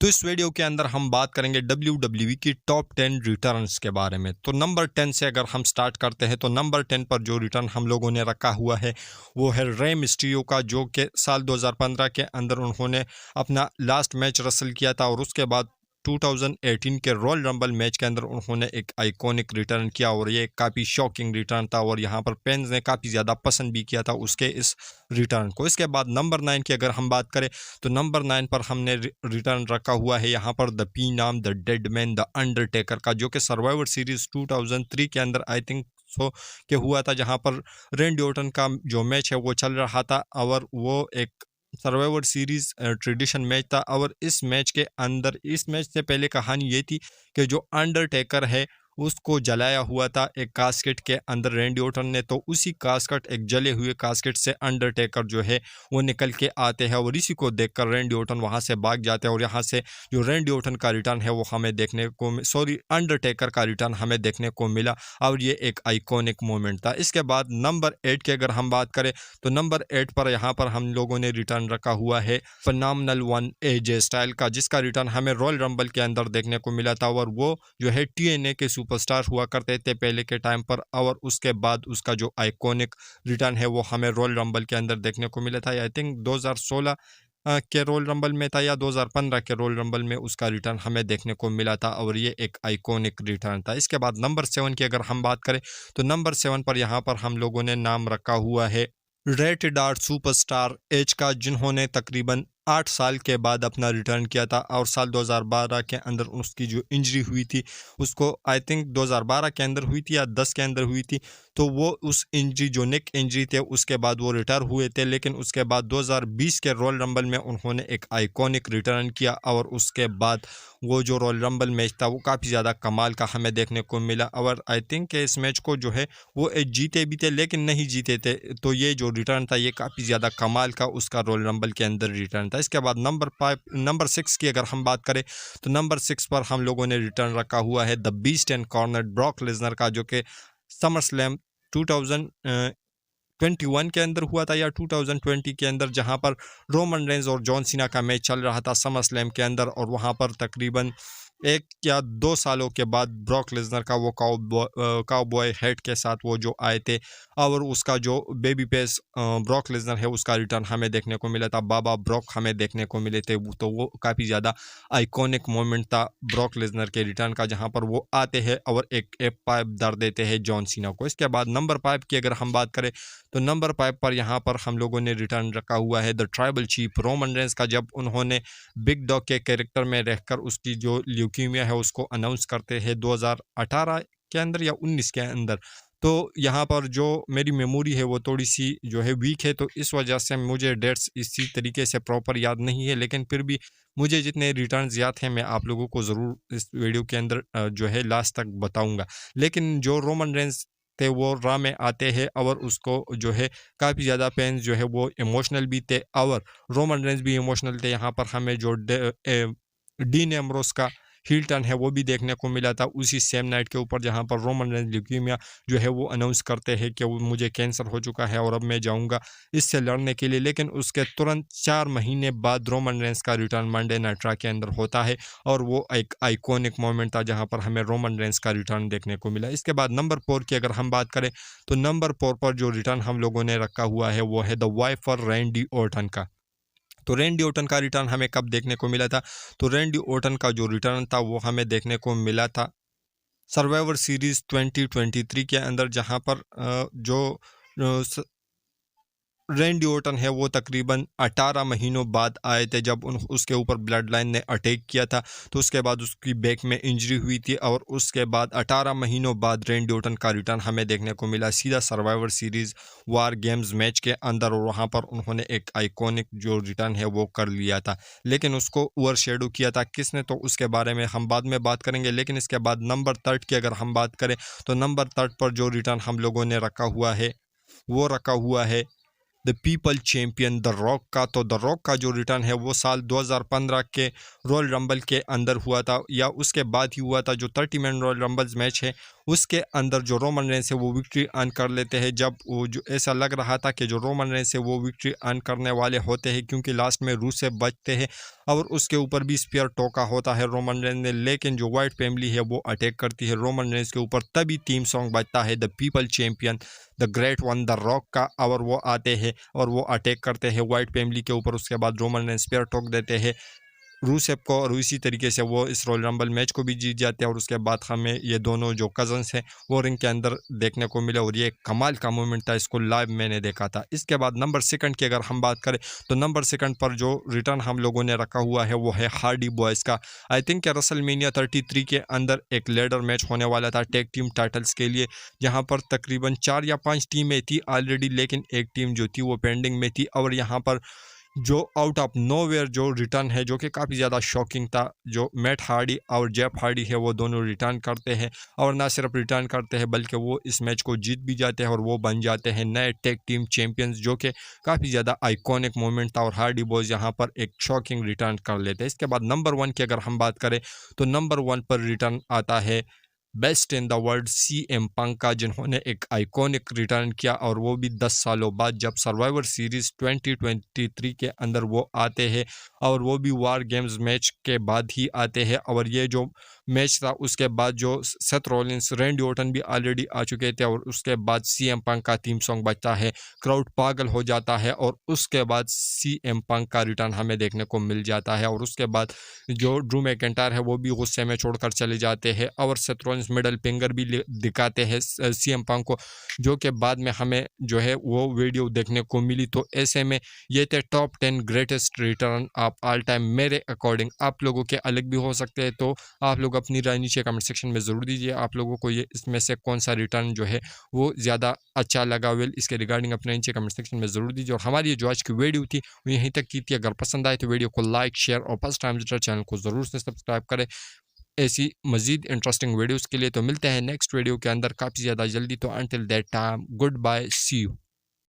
तो इस वीडियो के अंदर हम बात करेंगे WWE की टॉप 10 रिटर्न्स के बारे में। तो नंबर 10 से अगर हम स्टार्ट करते हैं तो नंबर 10 पर जो रिटर्न हम लोगों ने रखा हुआ है वो है रे मिस्टीरियो का, जो कि साल 2015 के अंदर उन्होंने अपना लास्ट मैच रसल किया था और उसके बाद 2018 के रॉयल रंबल मैच के अंदर उन्होंने एक आइकॉनिक रिटर्न किया और ये काफ़ी शॉकिंग रिटर्न था और यहाँ पर फैंस ने काफ़ी ज़्यादा पसंद भी किया था उसके इस रिटर्न को। इसके बाद नंबर 9 की अगर हम बात करें तो नंबर 9 पर हमने रिटर्न रखा हुआ है यहाँ पर द पी नाम the dead man the Undertaker का, जो कि सर्वाइवर सीरीज 2003 के अंदर आई थिंक सो के हुआ था, जहाँ पर रेंडी ऑर्टन का जो मैच है वो चल रहा था और वो एक सर्वाइवर सीरीज ट्रेडिशन मैच था। और इस मैच के अंदर, इस मैच से पहले कहानी ये थी कि जो अंडरटेकर है उसको जलाया हुआ था एक कास्केट के अंदर रेंडी ऑर्टन ने, तो उसी कास्केट, एक जले हुए कास्केट से अंडरटेकर जो है वो निकल के आते हैं और इसी को देखकर रेंडी ऑर्टन वहां से भाग जाते हैं और यहाँ से जो रेंडी ऑर्टन का रिटर्न है वो हमें देखने को, अंडरटेकर का रिटर्न हमें देखने को मिला और ये एक आइकॉनिक मोमेंट था। इसके बाद नंबर 8 की अगर हम बात करें तो नंबर 8 पर यहाँ पर हम लोगों ने रिटर्न रखा हुआ है फिनोमिनल वन एजे स्टाइल का, जिसका रिटर्न हमें रॉयल रंबल के अंदर देखने को मिला था और वो जो है TNA के सुपरस्टार हुआ करते थे पहले के टाइम पर। और उसके बाद उसका जो आइकॉनिक रिटर्न है वो हमें रॉयल रंबल के अंदर देखने को मिला था। आई थिंक 2016 के रॉयल रंबल में था या 2015 के रॉयल रंबल में उसका रिटर्न हमें देखने को मिला था और ये एक आइकॉनिक रिटर्न था। इसके बाद नंबर 7 की अगर हम बात करें तो नंबर 7 पर यहाँ पर हम लोगों ने नाम रखा हुआ है रेटेड आर सुपरस्टार एज का, जिन्होंने तकरीबन 8 साल के बाद अपना रिटर्न किया था और साल 2012 के अंदर उसकी जो इंजरी हुई थी उसको आई थिंक 2012 के अंदर हुई थी या 10 के अंदर हुई थी, तो वो उस इंजरी, जो नेक इंजरी थे, उसके बाद वो रिटायर हुए थे। लेकिन उसके बाद 2020 के रॉयल रंबल में उन्होंने एक आइकॉनिक रिटर्न किया और उसके बाद वो जो रॉयल रंबल मैच था वो काफ़ी ज़्यादा कमाल का हमें देखने को मिला और आई थिंक इस मैच को जो है वो जीते भी थे लेकिन नहीं जीते थे। तो ये जो रिटर्न था ये काफ़ी ज़्यादा कमाल का उसका रॉयल रंबल के अंदर रिटर्न था। इसके बाद नंबर 6 की अगर हम बात करें तो नंबर 6 पर हम लोगों ने रिटर्न रखा हुआ है the beast and corner Brock Lesnar का, जो कि समर स्लैम 2021 के अंदर हुआ था या 2020 के अंदर, जहां पर रोमन रेंज और जॉन सीना का मैच चल रहा था समर स्लैम के अंदर और वहां पर तकरीबन 1 या 2 सालों के बाद ब्रॉक लेसनर का वो काउबॉय हेड के साथ वो जो आए थे और उसका जो बेबी फेस ब्रॉक लेसनर है उसका रिटर्न हमें देखने को मिला था, बाबा ब्रॉक हमें देखने को मिले थे। तो वो काफ़ी ज़्यादा आइकॉनिक मोमेंट था ब्रॉक लेसनर के रिटर्न का, जहां पर वो आते हैं और एक F5 दर देते हैं जॉन सीना को। इसके बाद नंबर 5 की अगर हम बात करें तो नंबर 5 पर यहाँ पर हम लोगों ने रिटर्न रखा हुआ है the tribal chief Roman Reigns का, जब उन्होंने बिग डॉग के कैरेक्टर में रहकर उसकी जो ल्यूकीमिया है उसको अनाउंस करते हैं 2018 के अंदर या 19 के अंदर। तो यहाँ पर जो मेरी मेमोरी है वो थोड़ी सी जो है वीक है, तो इस वजह से मुझे डेट्स इसी तरीके से प्रॉपर याद नहीं है, लेकिन फिर भी मुझे जितने रिटर्न्स याद हैं मैं आप लोगों को ज़रूर इस वीडियो के अंदर जो है लास्ट तक बताऊंगा। लेकिन जो रोमन रेंज थे वो रा में आते हैं और उसको जो है काफ़ी ज़्यादा फैंस जो है वो इमोशनल भी थे और रोमन रेंज भी इमोशनल थे। यहाँ पर हमें जो डीन एम्ब्रोस का हील टर्न है वो भी देखने को मिला था उसी सेम नाइट के ऊपर, जहाँ पर रोमन रेंज ल्यूकीमिया जो है वो अनाउंस करते हैं कि वो मुझे कैंसर हो चुका है और अब मैं जाऊंगा इससे लड़ने के लिए। लेकिन उसके तुरंत 4 महीने बाद रोमन रेंज का रिटर्न मंडे नाइट रा के अंदर होता है और वो एक आइकॉनिक मोमेंट था जहाँ पर हमें रोमन रेंज का रिटर्न देखने को मिला। इसके बाद नंबर 4 की अगर हम बात करें तो नंबर 4 पर जो रिटर्न हम लोगों ने रखा हुआ है वो है the wife for Randy Orton का। तो रेंडी ऑर्टन का रिटर्न हमें कब देखने को मिला था? तो रेंडी ऑर्टन का जो रिटर्न था वो हमें देखने को मिला था सर्वाइवर सीरीज 2023 के अंदर, जहां पर जो रेंडी ऑर्टन है वो तकरीबन 18 महीनों बाद आए थे जब उसके ऊपर ब्लड लाइन ने अटैक किया था। तो उसके बाद उसकी बैक में इंजरी हुई थी और उसके बाद 18 महीनों बाद रेंडी ऑर्टन का रिटर्न हमें देखने को मिला सीधा सर्वाइवर सीरीज वार गेम्स मैच के अंदर और वहाँ पर उन्होंने एक आइकॉनिक जो रिटर्न है वो कर लिया था, लेकिन उसको ओवर शेडो किया था किसने, तो उसके बारे में हम बाद में बात करेंगे। लेकिन इसके बाद नंबर 3 की अगर हम बात करें तो नंबर 3 पर जो रिटर्न हम लोगों ने रखा हुआ है वो रखा हुआ है the people champion the rock का। तो द रॉक का जो रिटर्न है वो साल 2015 के रॉयल रंबल के अंदर हुआ था या उसके बाद ही हुआ था। जो 30 मैन रॉयल रंबल्स मैच है उसके अंदर जो रोमन रेंस है वो विक्ट्री अर्न कर लेते हैं। जब वो जो ऐसा लग रहा था कि जो रोमन रेंस है वो विक्ट्री अर्न करने वाले होते हैं, क्योंकि लास्ट में रूस से बचते हैं और उसके ऊपर भी स्पीयर टोका होता है रोमन रेंस ने, लेकिन जो वाइट फैमिली है वो अटैक करती है रोमन रेंस के ऊपर। तभी थीम सॉन्ग बजता है the people champion the great one the rock का, और वो आते हैं और वो अटैक करते हैं वाइट फैमिली के ऊपर। उसके बाद रोमन रेंस स्पीयर टोक देते हैं रूसेफ को, और इसी तरीके से वो इस रॉयल रंबल मैच को भी जीत जाते हैं। और उसके बाद हमें ये दोनों जो कज़न्स हैं वो रिंग के अंदर देखने को मिले, और ये एक कमाल का मोमेंट था, इसको लाइव मैंने देखा था। इसके बाद नंबर सेकंड की अगर हम बात करें तो नंबर सेकंड पर जो रिटर्न हम लोगों ने रखा हुआ है वो है हार्डी बॉयज़ का। आई थिंक रेसलमेनिया 33 के अंदर एक लेडर मैच होने वाला था टैग टीम टाइटल्स के लिए, जहाँ पर तकरीबन 4 या 5 टीमें थी ऑलरेडी, लेकिन एक टीम जो थी वो पेंडिंग में थी। और यहाँ पर जो आउट ऑफ नोवेयर जो रिटर्न है जो कि काफ़ी ज़्यादा शॉकिंग था, जो मैट हार्डी और जेफ हार्डी है वो दोनों रिटर्न करते हैं, और ना सिर्फ रिटर्न करते हैं बल्कि वो इस मैच को जीत भी जाते हैं और वो बन जाते हैं नए टेक टीम चैंपियंस, जो कि काफ़ी ज़्यादा आइकॉनिक मोमेंट था। और हार्डी बॉयज़ यहाँ पर एक शॉकिंग रिटर्न कर लेते हैं। इसके बाद नंबर 1 की अगर हम बात करें तो नंबर 1 पर रिटर्न आता है best in the world CM पंक का, जिन्होंने एक आइकॉनिक रिटर्न किया, और वो भी 10 सालों बाद, जब सर्वाइवर सीरीज़ 2023 के अंदर वो आते हैं, और वो भी वार गेम्स मैच के बाद ही आते हैं। और ये जो मैच था उसके बाद जो सेथ रॉलिंस रैंडी ऑर्टन भी ऑलरेडी आ चुके थे, और उसके बाद CM पंक का थीम सॉन्ग बजता है, क्राउड पागल हो जाता है, और उसके बाद CM पंक का रिटर्न हमें देखने को मिल जाता है। और उसके बाद जो ड्रू मैकिंटायर है वो भी गुस्से में छोड़कर चले जाते हैं, और सेथ रॉलिंस मिडल फिंगर भी दिखाते हैं CM पंक को, जो कि बाद में हमें जो है वो वीडियो देखने को मिली। तो ऐसे में ये थे top 10 greatest return of all time मेरे अकॉर्डिंग। आप लोगों के अलग भी हो सकते हैं, तो आप लोग अपनी राय नीचे कमेंट सेक्शन में ज़रूर दीजिए। आप लोगों को ये इसमें से कौन सा रिटर्न जो है वो ज़्यादा अच्छा लगा, वेल इसके रिगार्डिंग अपने नीचे कमेंट सेक्शन में ज़रूर दीजिए। और हमारी जो आज की वीडियो थी वो यहीं तक की थी। अगर पसंद आए तो वीडियो को लाइक, शेयर और फर्स्ट टाइम विजिटर चैनल को ज़रूर से सब्सक्राइब करें ऐसी मज़ीद इंटरेस्टिंग वीडियोज़ के लिए। तो मिलते हैं नेक्स्ट वीडियो के अंदर काफ़ी ज़्यादा जल्दी। तो until that time goodbye, see you.